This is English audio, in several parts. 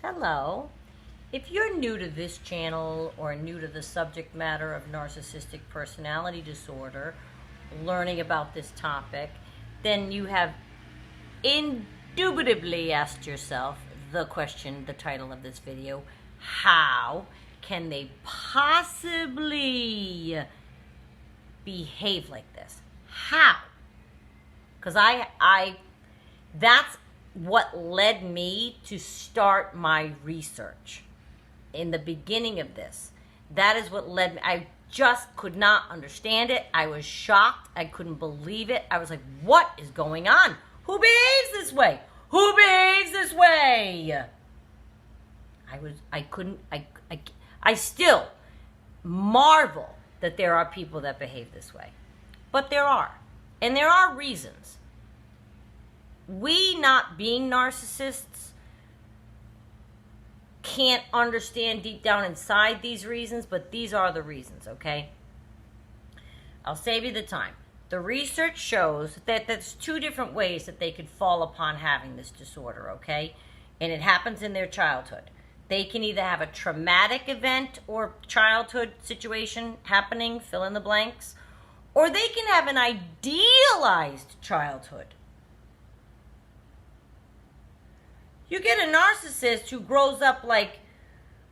Hello. If you're new to this channel or new to the subject matter of narcissistic personality disorder, learning about this topic, then you have indubitably asked yourself the question, the title of this video: how can they possibly behave like this? How? Because that's what led me to start my research in the beginning of this. That is what led me. I just could not understand it. I was shocked. I couldn't believe it. I was like, what is going on? Who behaves this way? Who behaves this way? I still marvel that there are people that behave this way. But there are. And there are reasons. We, not being narcissists, can't understand deep down inside these reasons, but these are the reasons, okay? I'll save you the time. The research shows that there's two different ways that they could fall upon having this disorder, okay? And it happens in their childhood. They can either have a traumatic event or childhood situation happening, fill in the blanks, or they can have an idealized childhood. You get a narcissist who grows up like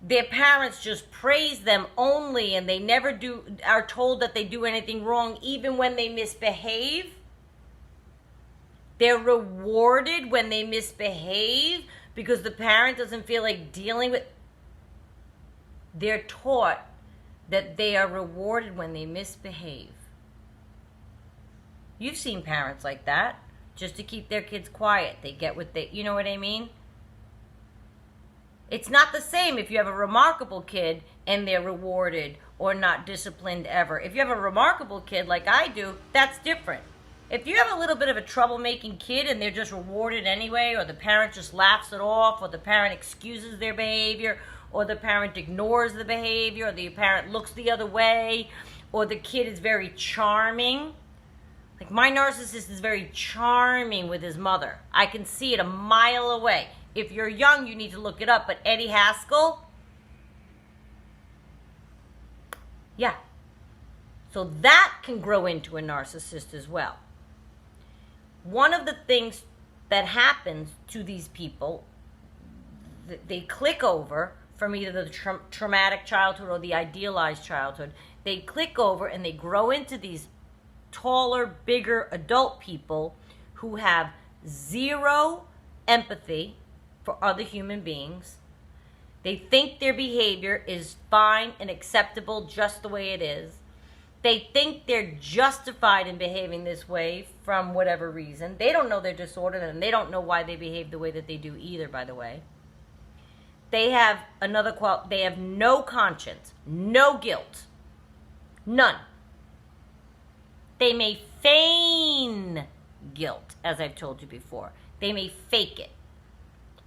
their parents just praise them only, and they never are told that they do anything wrong even when they misbehave. They're rewarded when they misbehave because the parent doesn't feel like dealing with. They're taught that they are rewarded when they misbehave. You've seen parents like that. Just to keep their kids quiet. They get what they, you know what I mean? It's not the same if you have a remarkable kid and they're rewarded or not disciplined ever. If you have a remarkable kid like I do, that's different. If you have a little bit of a troublemaking kid and they're just rewarded anyway, or the parent just laughs it off, or the parent excuses their behavior, or the parent ignores the behavior, or the parent looks the other way, or the kid is very charming. Like my narcissist is very charming with his mother. I can see it a mile away. If you're young, you need to look it up. But Eddie Haskell, yeah. So that can grow into a narcissist as well. One of the things that happens to these people, they click over from either the traumatic childhood or the idealized childhood. They click over and they grow into these taller, bigger adult people who have zero empathy for other human beings. They think their behavior is fine and acceptable just the way it is. They think they're justified in behaving this way from whatever reason. They don't know they're disordered, and they don't know why they behave the way that they do either, by the way. They have they have no conscience, no guilt, none. They may feign guilt, as I've told you before. They may fake it.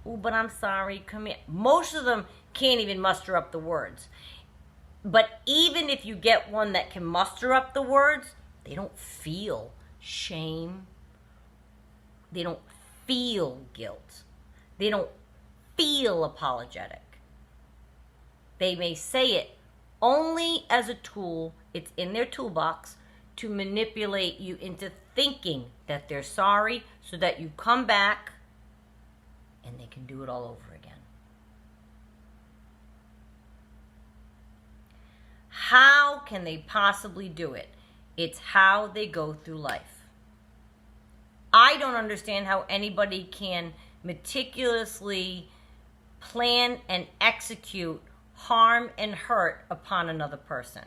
Oh, but I'm sorry, come here. Most of them can't even muster up the words. But even if you get one that can muster up the words, they don't feel shame. They don't feel guilt. They don't feel apologetic. They may say it only as a tool. It's in their toolbox to manipulate you into thinking that they're sorry so that you come back and they can do it all over again. How can they possibly do it? It's how they go through life. I don't understand how anybody can meticulously plan and execute harm and hurt upon another person.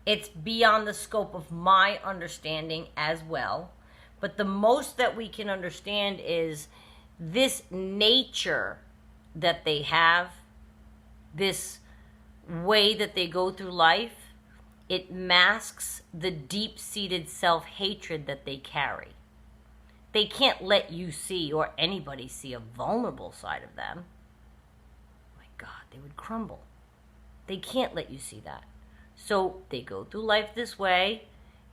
It's beyond the scope of my understanding as well. But the most that we can understand is this nature that they have, this way that they go through life, it masks the deep-seated self-hatred that they carry. They can't let you see, or anybody see, a vulnerable side of them. My God, they would crumble. They can't let you see that. So they go through life this way,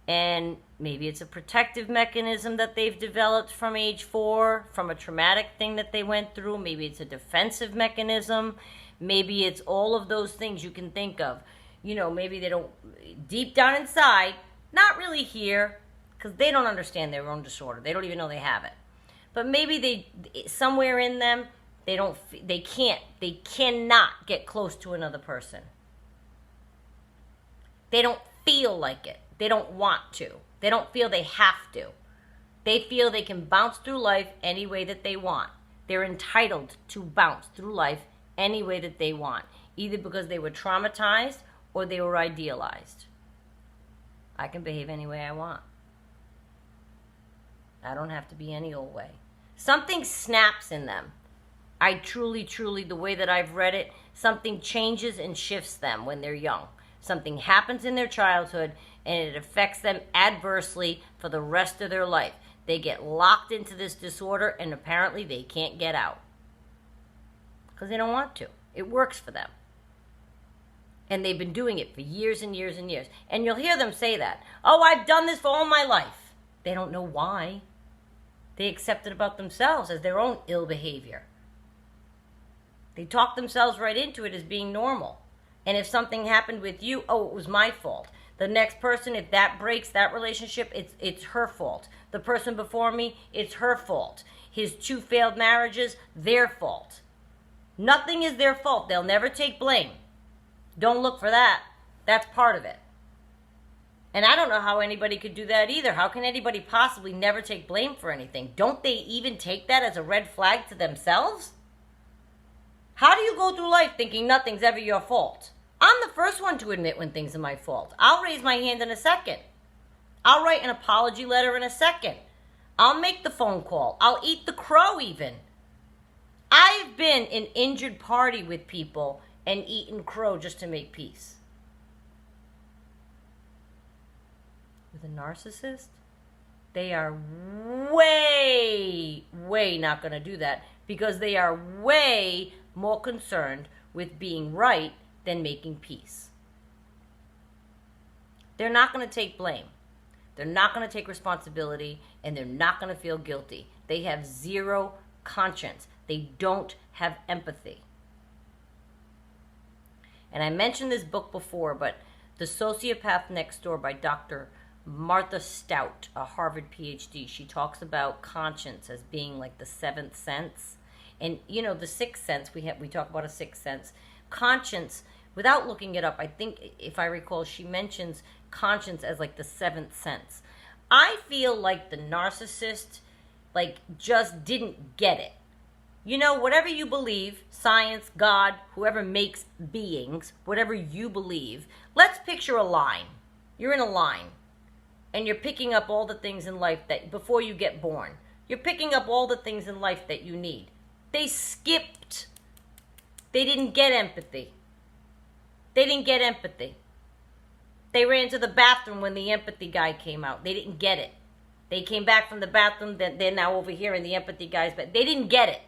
And maybe it's a protective mechanism that they've developed from age 4, from a traumatic thing that they went through. Maybe it's a defensive mechanism. Maybe it's all of those things you can think of. Maybe they don't, deep down inside, not really here, because they don't understand their own disorder. They don't even know they have it. But maybe somewhere in them, they cannot get close to another person. They don't feel like it. They don't want to. They don't feel they have to. They feel they can bounce through life any way that they want. They're entitled to bounce through life any way that they want, either because they were traumatized or they were idealized. I can behave any way I want. I don't have to be any old way. Something snaps in them. I truly, the way that I've read it, something changes and shifts them when they're young. Something happens in their childhood and it affects them adversely for the rest of their life. They get locked into this disorder and apparently they can't get out. Because they don't want to. It works for them. And they've been doing it for years and years and years. And you'll hear them say that. Oh, I've done this for all my life. They don't know why. They accept it about themselves as their own ill behavior. They talk themselves right into it as being normal. And if something happened with you, oh, it was my fault. The next person, if that breaks that relationship, it's her fault. The person before me, it's her fault. His 2 failed marriages, their fault. Nothing is their fault. They'll never take blame. Don't look for that. That's part of it. And I don't know how anybody could do that either. How can anybody possibly never take blame for anything? Don't they even take that as a red flag to themselves? How do you go through life thinking nothing's ever your fault? I'm the first one to admit when things are my fault. I'll raise my hand in a second. I'll write an apology letter in a second. I'll make the phone call. I'll eat the crow even. I've been in injured party with people and eaten crow just to make peace. With a narcissist, they are way not going to do that because they are way more concerned with being right than making peace. They're not going to take blame. They're not going to take responsibility, and they're not going to feel guilty. They have zero conscience. They don't have empathy. And I mentioned this book before, but The Sociopath Next Door by Dr. Martha Stout, a Harvard PhD. She talks about conscience as being like the 7th sense. And, the 6th sense, we talk about a 6th sense. Conscience, without looking it up, I think, if I recall, she mentions conscience as like the 7th sense. I feel like the narcissist, just didn't get it. Whatever you believe, science, God, whoever makes beings, whatever you believe, let's picture a line. You're in a line, and you're picking up all the things in life that, before you get born, you're picking up all the things in life that you need. They skipped. They didn't get empathy. They ran to the bathroom when the empathy guy came out. They didn't get it. They came back from the bathroom, they're now over here in the empathy guy's bed. They didn't get it.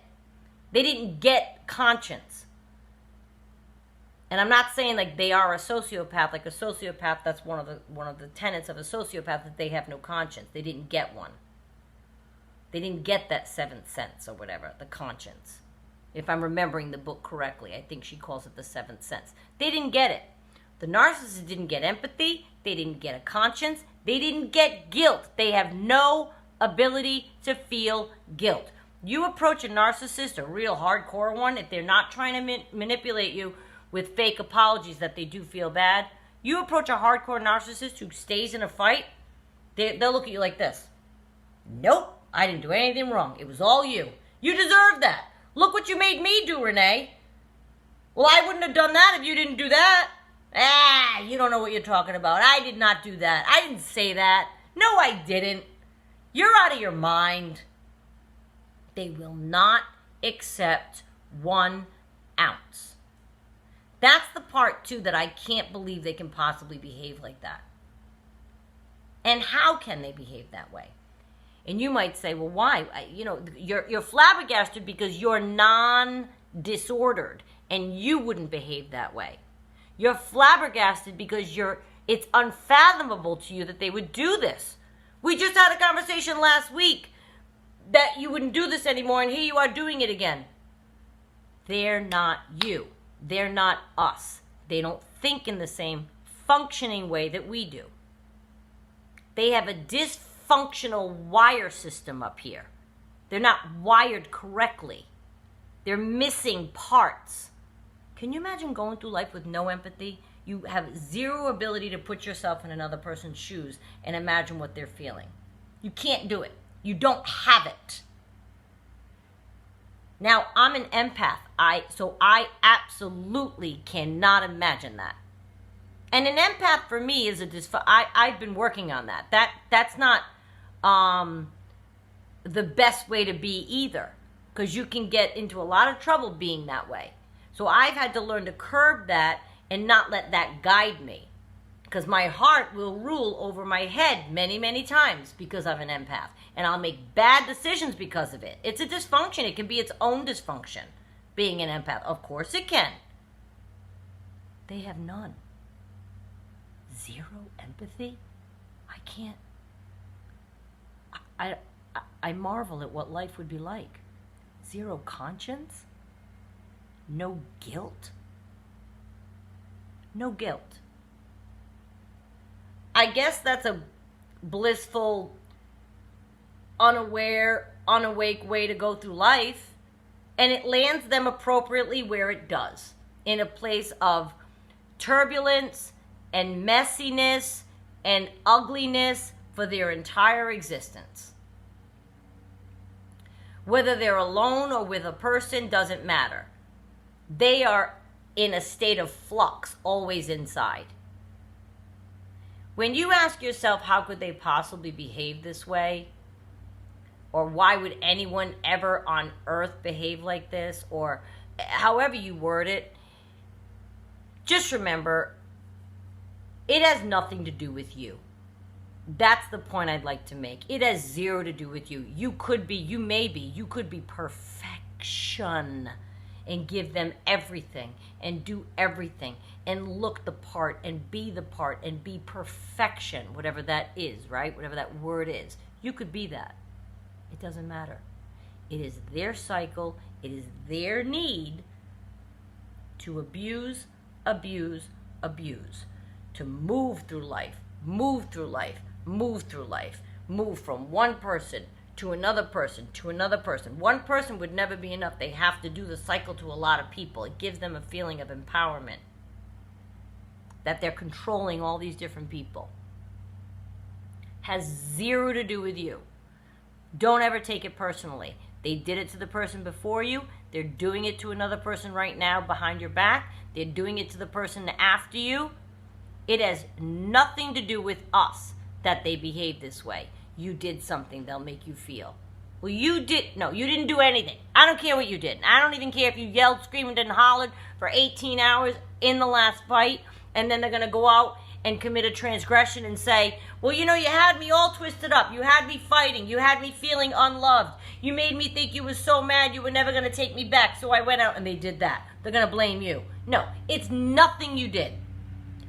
They didn't get conscience. And I'm not saying like they are a sociopath. Like a sociopath, that's one of the tenets of a sociopath, that they have no conscience. They didn't get one. They didn't get that 7th sense or whatever, the conscience. If I'm remembering the book correctly, I think she calls it the 7th sense. They didn't get it. The narcissist didn't get empathy. They didn't get a conscience. They didn't get guilt. They have no ability to feel guilt. You approach a narcissist, a real hardcore one, if they're not trying to manipulate you with fake apologies that they do feel bad, you approach a hardcore narcissist who stays in a fight, they'll look at you like this. Nope, I didn't do anything wrong. It was all you. You deserve that. Look what you made me do, Renee. Well, I wouldn't have done that if you didn't do that. You don't know what you're talking about. I did not do that. I didn't say that. No, I didn't. You're out of your mind. They will not accept 1 ounce. That's the part, too, that I can't believe they can possibly behave like that. And how can they behave that way? And you might say, well, why? You're flabbergasted because you're non-disordered and you wouldn't behave that way. You're flabbergasted because It's unfathomable to you that they would do this. We just had a conversation last week that you wouldn't do this anymore, and here you are doing it again. They're not you. They're not us. They don't think in the same functioning way that we do. They have a dysfunctional wire system up here. They're not wired correctly. They're missing parts. Can you imagine going through life with no empathy? You have zero ability to put yourself in another person's shoes and imagine what they're feeling. You can't do it. You don't have it. Now, I'm an empath, so I absolutely cannot imagine that. And an empath for me is I've been working on that. That's not the best way to be either, because you can get into a lot of trouble being that way. So I've had to learn to curb that and not let that guide me, because my heart will rule over my head many, many times because I'm an empath. And I'll make bad decisions because of it. It's a dysfunction. It can be its own dysfunction, being an empath. Of course it can. They have none. Zero empathy? I can't. I marvel at what life would be like. Zero conscience? No guilt? No guilt. I guess that's a blissful, unawake way to go through life, and it lands them appropriately where it does, in a place of turbulence and messiness and ugliness for their entire existence. Whether they're alone or with a person doesn't matter. They are in a state of flux, always inside. When you ask yourself, how could they possibly behave this way? Or why would anyone ever on earth behave like this? Or however you word it, just remember, it has nothing to do with you. That's the point I'd like to make. It has zero to do with you. You could be perfection and give them everything and do everything and look the part and be perfection, whatever that is, right? Whatever that word is. You could be that. It doesn't matter. It is their cycle. It is their need to abuse, to move through life, move from one person to another person to another person. One person would never be enough. They have to do the cycle to a lot of people. It gives them a feeling of empowerment, that they're controlling all these different people. Has zero to do with you. Don't ever take it personally. They did it to the person before you. They're doing it to another person right now behind your back. They're doing it to the person after you. It has nothing to do with us that they behave this way. You did something, they'll make you feel. Well, you didn't do anything. I don't care what you did. I don't even care if you yelled, screamed, and hollered for 18 hours in the last fight, and then they're going to go out and commit a transgression and say, well, you had me all twisted up. You had me fighting. You had me feeling unloved. You made me think you were so mad you were never going to take me back, so I went out and they did that. They're going to blame you. No, it's nothing you did.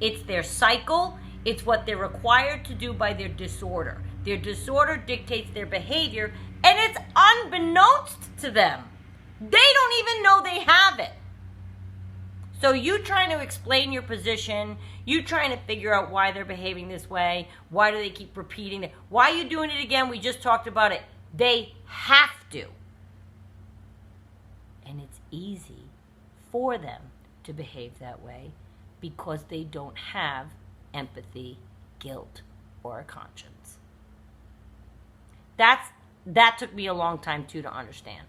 It's their cycle. It's what they're required to do by their disorder. Their disorder dictates their behavior, and it's unbeknownst to them. They don't even know they have it. So you trying to explain your position, you trying to figure out why they're behaving this way, why do they keep repeating it, why are you doing it again? We just talked about it. They have to. And it's easy for them to behave that way because they don't have empathy, guilt, or a conscience. That took me a long time too to understand.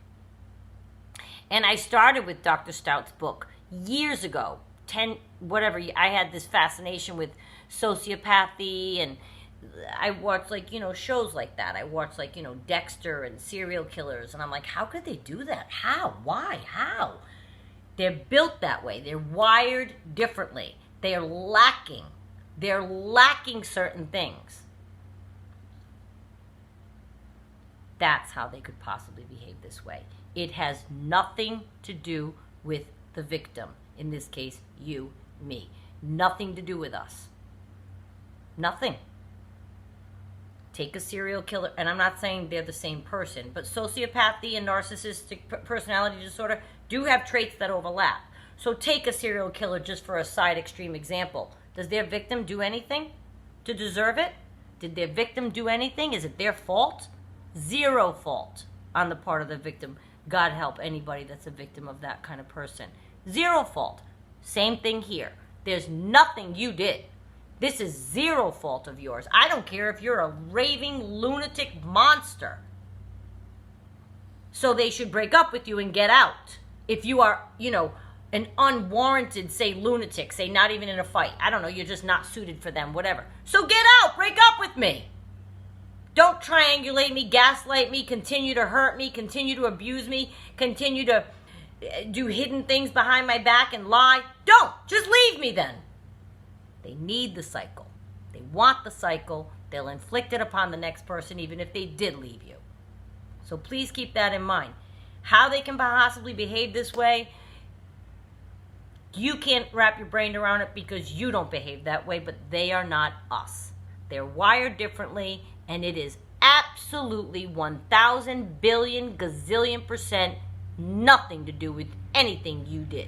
And I started with Dr. Stout's book years ago, I had this fascination with sociopathy, and I watched shows like that. I watched Dexter and serial killers, and I'm like, how could they do that? How? Why? How? They're built that way. They're wired differently. They're lacking certain things. That's how they could possibly behave this way. It has nothing to do with the victim. In this case, you, me. Nothing to do with us. Nothing. Take a serial killer, and I'm not saying they're the same person, but sociopathy and narcissistic personality disorder do have traits that overlap. So take a serial killer just for a side extreme example. Does their victim do anything to deserve it? Did their victim do anything? Is it their fault? Zero fault on the part of the victim. God help anybody that's a victim of that kind of person. Zero fault. Same thing here. There's nothing you did. This is zero fault of yours. I don't care if you're a raving lunatic monster. So they should break up with you and get out. If you are, an unwarranted, say, lunatic, say, not even in a fight. I don't know, you're just not suited for them, whatever. So get out, break up with me. Don't triangulate me, gaslight me, continue to hurt me, continue to abuse me, continue to do hidden things behind my back and lie. Don't, just leave me then. They need the cycle. They want the cycle. They'll inflict it upon the next person, even if they did leave you. So please keep that in mind. How they can possibly behave this way, you can't wrap your brain around it because you don't behave that way, but they are not us. They're wired differently, and it is absolutely 1,000 billion gazillion % nothing to do with anything you did.